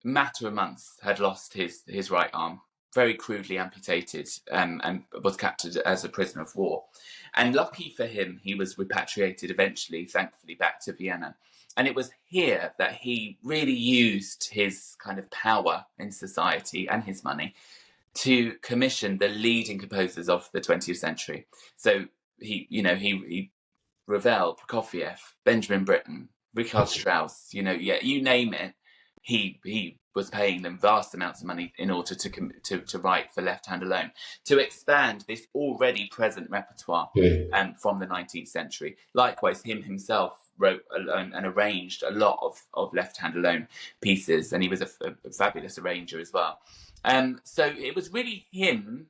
a matter of months had lost his right arm, very crudely amputated, and was captured as a prisoner of war. And lucky for him, he was repatriated eventually, thankfully, back to Vienna. And it was here that he really used his kind of power in society and his money to commission the leading composers of the 20th century. So he Ravel, Prokofiev, Benjamin Britten, Richard Strauss, you name it, he was paying them vast amounts of money in order to write for left hand alone, to expand this already present repertoire from the 19th century. Likewise, himself wrote and arranged a lot of left hand alone pieces, and he was a fabulous arranger as well. So it was really him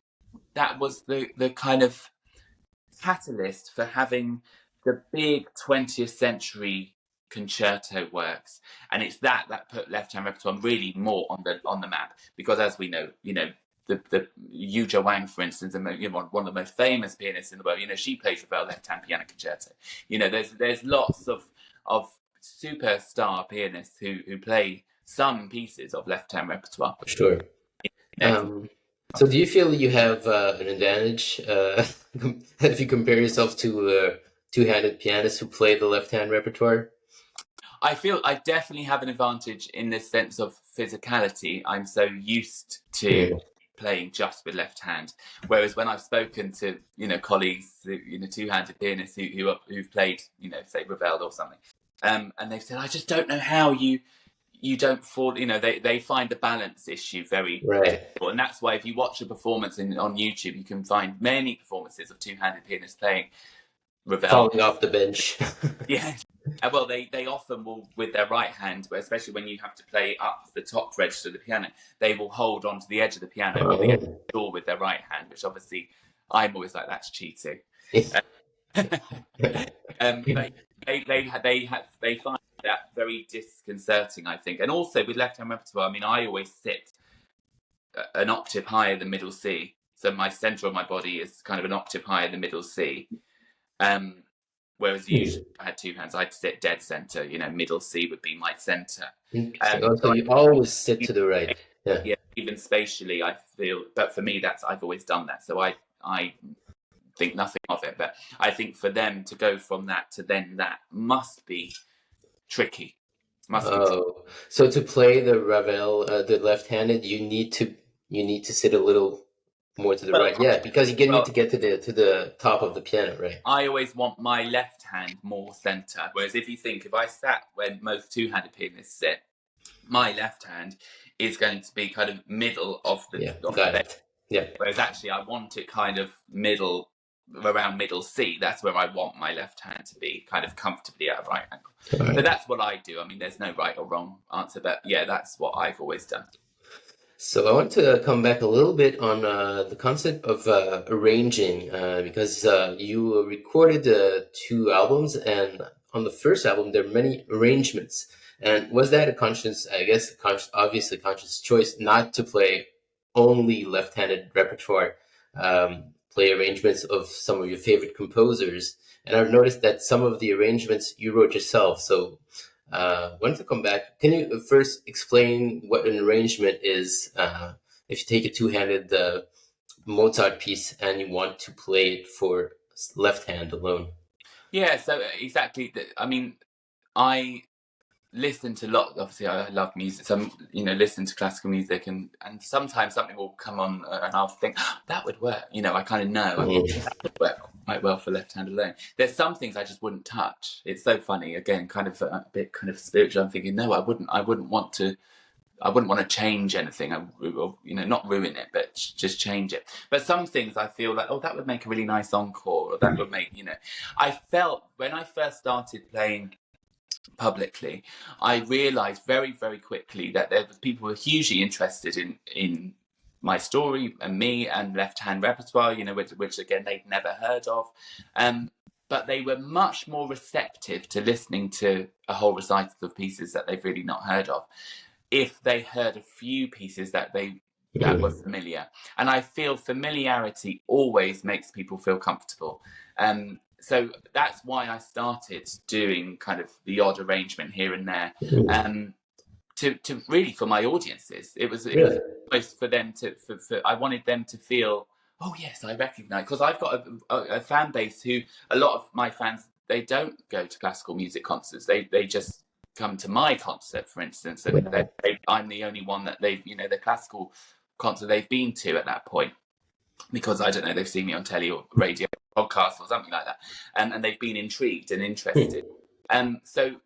that was the kind of catalyst for having the big 20th century concerto works, and it's that put left hand repertoire really more on the map, because as we know, the Yu Wang, for instance, one of the most famous pianists in the world, she plays Ravel left hand piano concerto. There's lots of superstar pianists who play some pieces of left hand repertoire. Sure. So do you feel you have an advantage if you compare yourself to two-handed pianists who play the left-hand repertoire? I feel I definitely have an advantage in the sense of physicality. I'm so used to playing just with left hand, whereas when I've spoken to colleagues, two-handed pianists who've played say Ravel or something, and they've said, I just don't know how you don't fall, they find the balance issue very difficult. And that's why if you watch a performance on YouTube, you can find many performances of two-handed pianists playing Ravel. Falling off the bench. Yeah. Well, they often will with their right hand, but especially when you have to play up the top register of the piano, they will hold onto the edge of the piano or the edge of the door with their right hand, which obviously I'm always like, that's cheating. But they find that very disconcerting, I think. And also with left hand repertoire, I mean, I always sit an octave higher than middle C, so my center of my body is kind of an octave higher than middle C. Whereas usually if I had two hands, I'd sit dead center. Middle C would be my center. So you always sit to the right. Yeah, even spatially, I feel. But for me, I've always done that. So I think nothing of it. But I think for them to go from that to then that must be tricky. So to play the Ravel, the left-handed, you need to sit a little more to the right. Yeah, because you need to get to the top of the piano, right? I always want my left hand more center. Whereas if I sat where most two-handed pianists sit, my left hand is going to be kind of middle of the bed. Yeah. Whereas actually I want it kind of middle, around middle C. That's where I want my left hand to be, kind of comfortably at a right angle. Right. So that's what I do. I mean, there's no right or wrong answer, but yeah, that's what I've always done. So I want to come back a little bit on the concept of arranging, because you recorded 2 albums, and on the first album there are many arrangements. And was that a conscious choice not to play only left-handed repertoire, play arrangements of some of your favorite composers? And I've noticed that some of the arrangements you wrote yourself. So I wanted to come back. Can you first explain what an arrangement is? If you take a two-handed Mozart piece and you want to play it for left hand alone. Yeah, so exactly. I mean, I listen to obviously I love music, so listen to classical music, and sometimes something will come on and I'll think that would work. I kind of know that would work quite well for left hand alone. There's some things I just wouldn't touch. It's so funny, again, kind of a bit kind of spiritual. I'm thinking, no, I wouldn't want to I wouldn't want to change anything, not ruin it, but just change it. But some things I feel like, oh, that would make a really nice encore, or that would make, I felt when I first started playing publicly, I realized very, very quickly that there was people who were hugely interested in my story and me and left-hand repertoire, which again they'd never heard of. But they were much more receptive to listening to a whole recital of pieces that they've really not heard of, if they heard a few pieces that were familiar. And I feel familiarity always makes people feel comfortable. So that's why I started doing kind of the odd arrangement here and there, to really for my audiences. It was almost for them I wanted them to feel, oh yes, I recognise, because I've got a fan base who, a lot of my fans, they don't go to classical music concerts. They just come to my concert, for instance, and I'm the only one that the classical concert they've been to at that point, because I don't know, they've seen me on telly or radio, podcast or something like that, and they've been intrigued and interested. So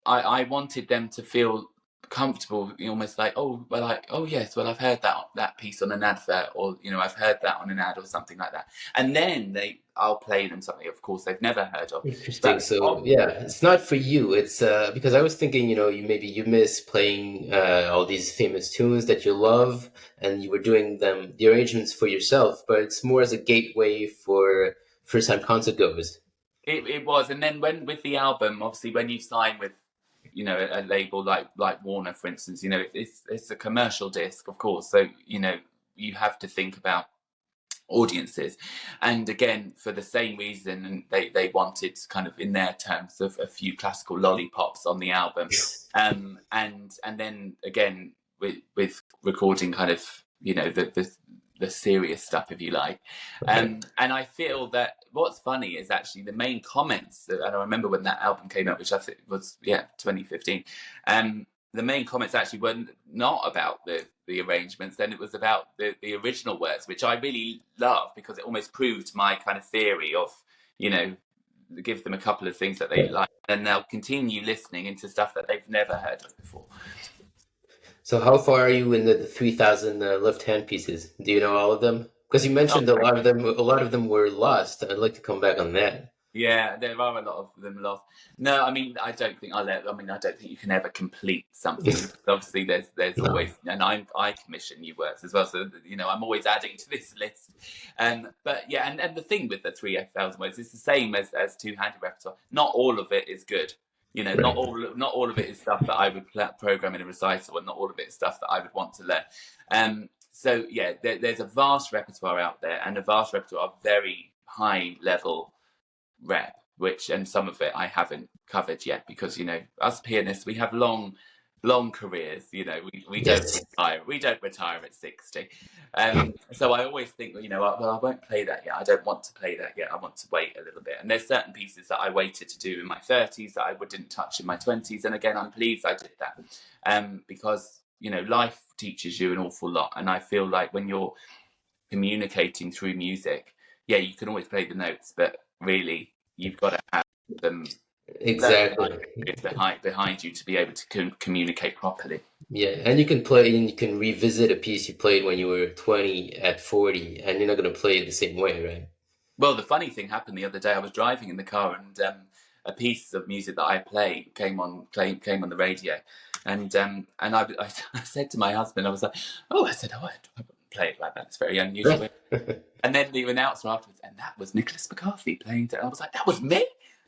I wanted them to feel comfortable, almost like, oh yes, well, I've heard that piece on an advert, or I've heard that on an ad or something like that, and then I'll play them something, of course, they've never heard of. Interesting. So yeah, it's not for you. It's because I was thinking, you miss playing all these famous tunes that you love, and you were doing the arrangements for yourself, but it's more as a gateway for first-time concert goers. It was, and then with the album, obviously, when you sign with a label like Warner, for instance, it's a commercial disc, of course, so you have to think about audiences, and again, for the same reason, they wanted, kind of in their terms, of a few classical lollipops on the album, and then again with recording kind of the serious stuff, if you like. And I feel that what's funny is actually the main comments, and I remember when that album came out, which I think was 2015, the main comments actually were not about the arrangements, then it was about the original works, which I really love, because it almost proved my kind of theory of, give them a couple of things that they like, and they'll continue listening into stuff that they've never heard of before. So how far are you in the 3,000 left-hand pieces? Do you know all of them? Because you mentioned a lot of them were lost. I'd like to come back on that. Yeah, there are a lot of them lost. No, I mean, I don't think I don't think you can ever complete something. Obviously, there's always, and I commission new works as well, so I'm always adding to this list. But yeah, and the thing with the 3,000 works, it's the same as two-handed repertoire. Not all of it is good. Not all of it is stuff that I would program in a recital, and not all of it is stuff that I would want to learn. So yeah, there's a vast repertoire out there, and a vast repertoire of very high level rep, and some of it I haven't covered yet, because us pianists, we have long careers. We don't retire at 60. So I always think, well, I won't play that yet. I don't want to play that yet. I want to wait a little bit. And there's certain pieces that I waited to do in my 30s that I didn't touch in my 20s. And again, I'm pleased I did that, because life teaches you an awful lot. And I feel like when you're communicating through music, yeah, you can always play the notes, but really you've got to have them exactly behind you to be able to communicate properly. Yeah, and you can play, and you can revisit a piece you played when you were 20 at 40, and you're not going to play it the same way, right? Well, the funny thing happened the other day. I was driving in the car, and a piece of music that I play came on the radio, and I said to my husband, I wouldn't play it like that. It's very unusual. And then the announcer afterwards, and that was Nicholas McCARTHY playing it. And I was like, that was me.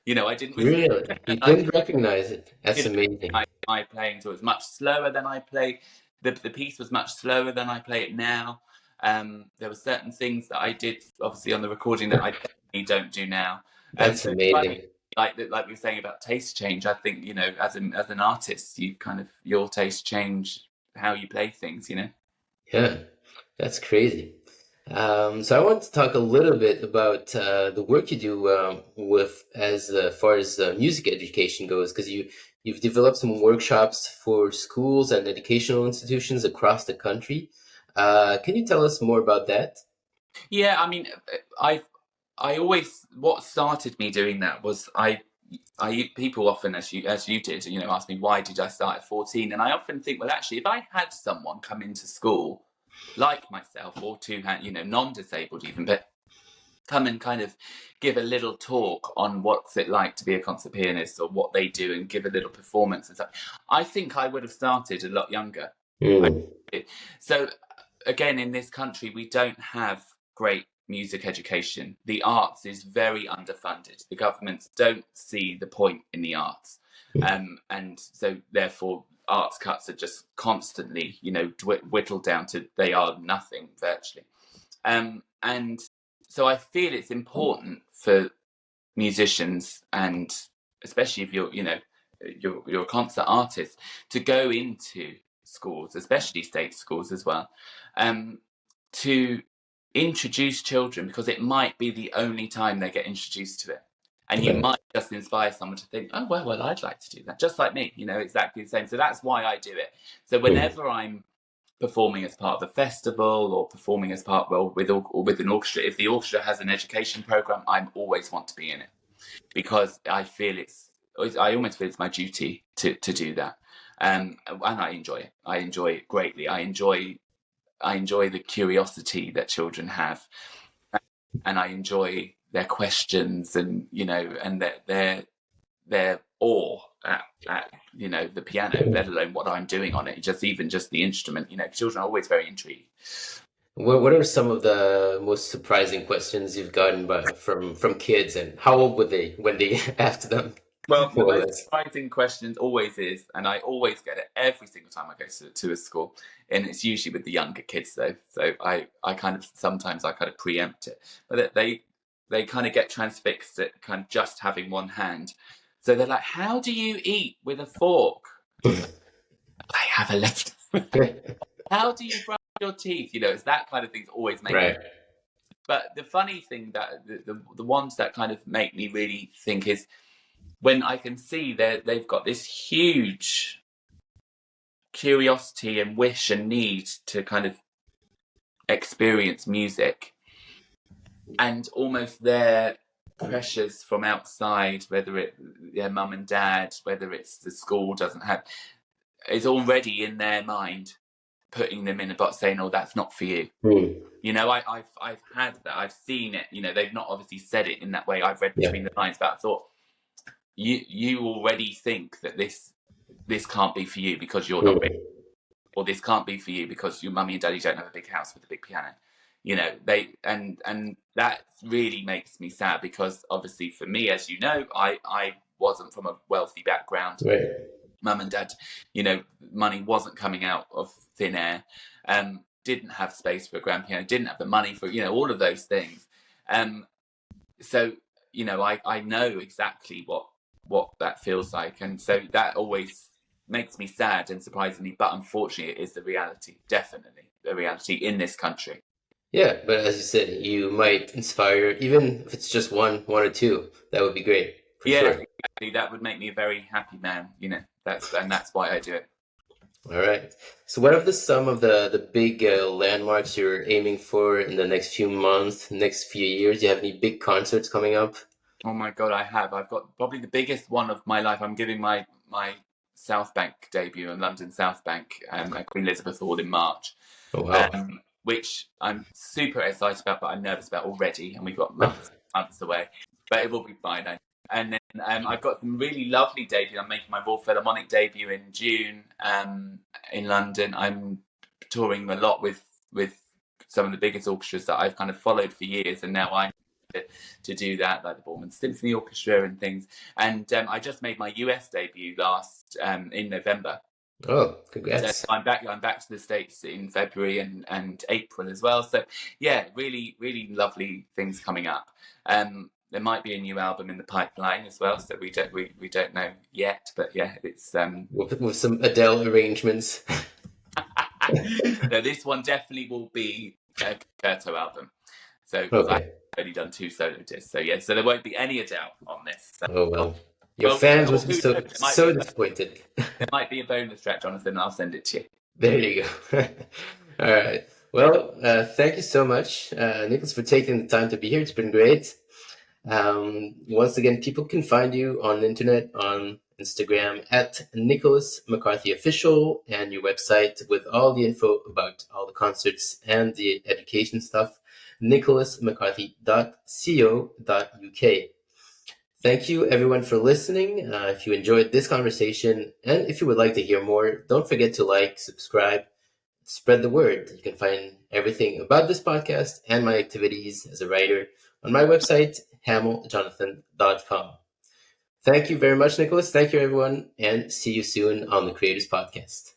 I didn't really. You didn't recognize it. That's amazing. My playing, so it was much slower than I play. The piece was much slower than I play it now. There were certain things that I did, obviously, on the recording that I definitely don't do now. That's amazing. Like we were saying about taste change, I think, as an artist, your taste change how you play things, Yeah, that's crazy. So I want to talk a little bit about the work you do with as far as music education goes, because you've developed some workshops for schools and educational institutions across the country. Can you tell us more about that? Yeah, I mean, what started me doing that was people often, as you did, ask me, why did I start at 14? And I often think, well, actually, if I had someone come into school like myself, or non-disabled even, but come and kind of give a little talk on what's it like to be a concert pianist, or what they do, and give a little performance and stuff, I think I would have started a lot younger. So again, in this country, we don't have great music education. The arts is very underfunded. The governments don't see the point in the arts, and so therefore arts cuts are just constantly, whittled down to they are nothing virtually. And so I feel it's important for musicians, and especially if you're a concert artist, to go into schools, especially state schools as well, to introduce children, because it might be the only time they get introduced to it. And you might just inspire someone to think, oh, well, I'd like to do that, just like me, exactly the same. So that's why I do it. So whenever I'm performing as part of a festival, or performing as part, with an orchestra, if the orchestra has an education program, I always want to be in it, because I almost feel it's my duty to do that. And I enjoy it. I enjoy it greatly. I enjoy the curiosity that children have, and I enjoy their questions, and and their awe at the piano, let alone what I'm doing on it. Just the instrument. Children are always very intrigued. What are some of the most surprising questions you've gotten from kids, and how old were they when they asked them? Well, the most surprising question always is, and I always get it every single time I go to a school, and it's usually with the younger kids though. So I sometimes preempt it, but they kind of get transfixed at kind of just having one hand. So they're like, how do you eat with a fork? I have a left. How do you brush your teeth? It's that kind of thing that always makes me. But the funny thing, that the ones that kind of make me really think, is when I can see that they've got this huge curiosity and wish and need to kind of experience music, and almost their pressures from outside, whether it's their mum and dad, whether it's the school doesn't have, is already in their mind putting them in a box, saying, oh, that's not for you. I've had that. I've seen it. They've not obviously said it in that way. I've read between the lines, but I thought, you already think that this can't be for you because you're not rich, or this can't be for you because your mummy and daddy don't have a big house with a big piano. And that really makes me sad, because obviously for me, as you know, I wasn't from a wealthy background. Mum and dad, money wasn't coming out of thin air, didn't have space for a grand piano, didn't have the money for, all of those things. So, I know exactly what that feels like. And so that always makes me sad and surprises me, but unfortunately it is the reality, definitely the reality in this country. Yeah, but as you said, you might inspire, even if it's just one or two. That would be great. Sure. Exactly. That would make me a very happy man. That's why I do it. All right. So, what are some of the big landmarks you're aiming for in the next few months, next few years? Do you have any big concerts coming up? Oh my God, I have. I've got probably the biggest one of my life. I'm giving my South Bank debut in London South Bank at Queen Elizabeth Hall in March. Oh wow. Which I'm super excited about, but I'm nervous about already, and we've got months away, but it will be fine. And then I've got some really lovely debut. I'm making my Royal Philharmonic debut in June in London. I'm touring a lot with some of the biggest orchestras that I've kind of followed for years, and now I'm to do that, like the Bournemouth Symphony Orchestra and things. And I just made my US debut in November. Oh, congrats. So I'm back to the States in February and April as well. So yeah, really, really lovely things coming up. There might be a new album in the pipeline as well, so we don't know yet, but yeah, it's with some Adele arrangements. No, this one definitely will be a concerto album. So I've only done 2 solo discs, so yeah, so there won't be any Adele on this. So. Oh well. Your fans must be so disappointed. There might be a bonus track, Jonathan, and I'll send it to you. There you go. All right. Well, thank you so much, Nicholas, for taking the time to be here. It's been great. Once again, people can find you on the internet, on Instagram at Nicholas McCarthy Official, and your website with all the info about all the concerts and the education stuff, nicholasmccarthy.co.uk. Thank you, everyone, for listening. If you enjoyed this conversation, and if you would like to hear more, don't forget to like, subscribe, spread the word. You can find everything about this podcast and my activities as a writer on my website, hamilljonathan.com. Thank you very much, Nicholas. Thank you, everyone, and see you soon on the Creators Podcast.